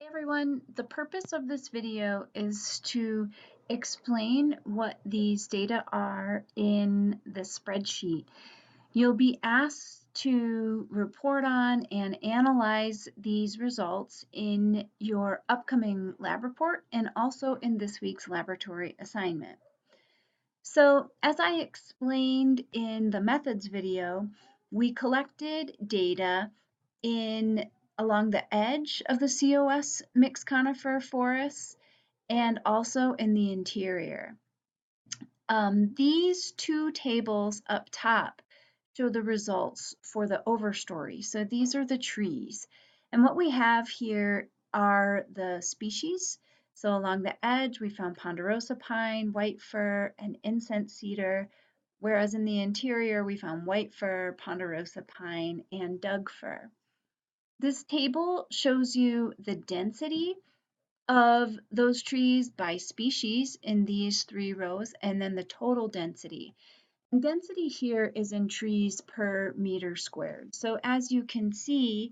Hey everyone, the purpose of this video is to explain what these data are in the spreadsheet. You'll be asked to report on and analyze these results in your upcoming lab report and also in this week's laboratory assignment. So as I explained in the methods video, we collected data in along the edge of the COS mixed conifer forests and also in the interior. These two tables up top show the results for the overstory. So these are the trees. And what we have here are the species. So along the edge, we found ponderosa pine, white fir, and incense cedar, whereas in the interior, we found white fir, ponderosa pine, and Doug fir. This table shows you the density of those trees by species in these three rows, and then the total density. And density here is in trees per meter squared. So as you can see,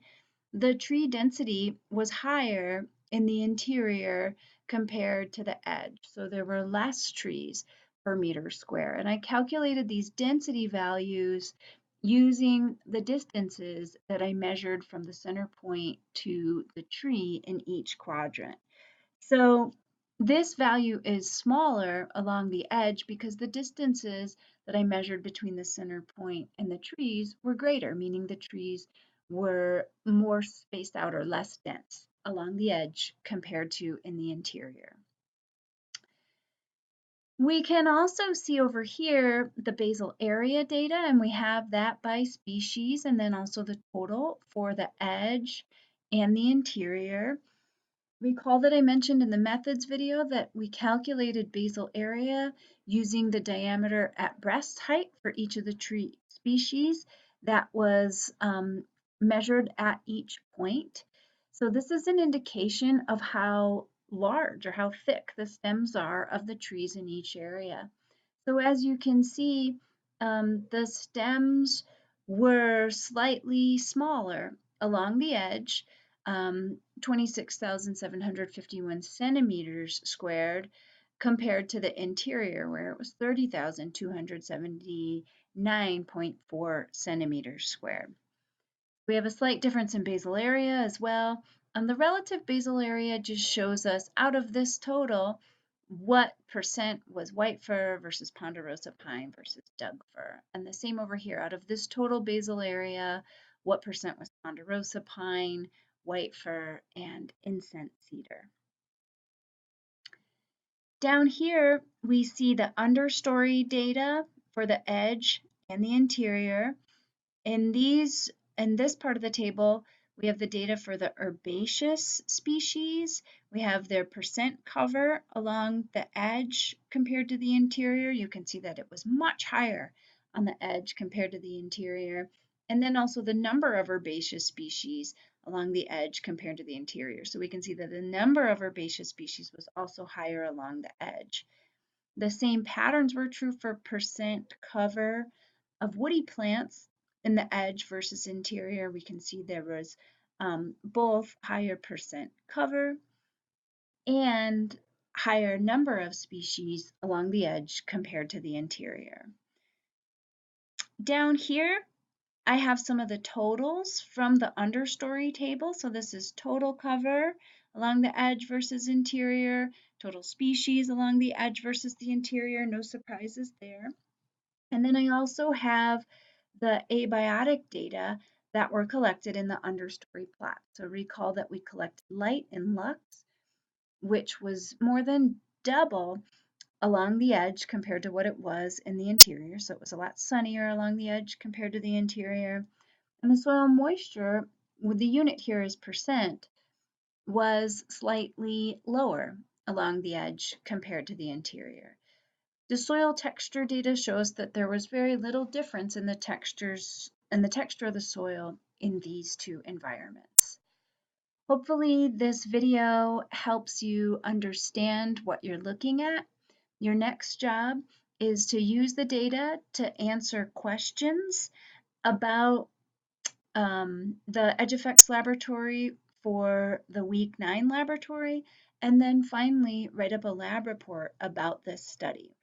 the tree density was higher in the interior compared to the edge. So there were less trees per meter square. And I calculated these density values using the distances that I measured from the center point to the tree in each quadrant. So this value is smaller along the edge because the distances that I measured between the center point and the trees were greater, meaning the trees were more spaced out or less dense along the edge compared to in the interior. We can also see over here the basal area data, and we have that by species and then also the total for the edge and the interior. Recall that I mentioned in the methods video that we calculated basal area using the diameter at breast height for each of the tree species that was measured at each point. So this is an indication of how large or how thick the stems are of the trees in each area. So as you can see, the stems were slightly smaller along the edge, 26,751 centimeters squared, compared to the interior where it was 30,279.4 centimeters squared. We have a slight difference in basal area as well. The relative basal area just shows us out of this total what percent was white fir versus ponderosa pine versus Doug fir. And the same over here, out of this total basal area, what percent was ponderosa pine, white fir, and incense cedar. Down here, we see the understory data for the edge and the interior. In this part of the table, we have the data for the herbaceous species. We have their percent cover along the edge compared to the interior. You can see that it was much higher on the edge compared to the interior. And then also the number of herbaceous species along the edge compared to the interior. So we can see that the number of herbaceous species was also higher along the edge. The same patterns were true for percent cover of woody plants in the edge versus interior. We can see there was both higher percent cover and higher number of species along the edge compared to the interior. Down here, I have some of the totals from the understory table. So this is total cover along the edge versus interior, total species along the edge versus the interior, no surprises there. And then I also have the abiotic data that were collected in the understory plot. So recall that we collected light and lux, which was more than double along the edge compared to what it was in the interior. So it was a lot sunnier along the edge compared to the interior. And the soil moisture, with the unit here is percent, was slightly lower along the edge compared to the interior. The soil texture data shows that there was very little difference in the textures and the texture of the soil in these two environments. Hopefully this video helps you understand what you're looking at. Your next job is to use the data to answer questions about the EdgeEffects laboratory for the week 9 laboratory, and then finally write up a lab report about this study.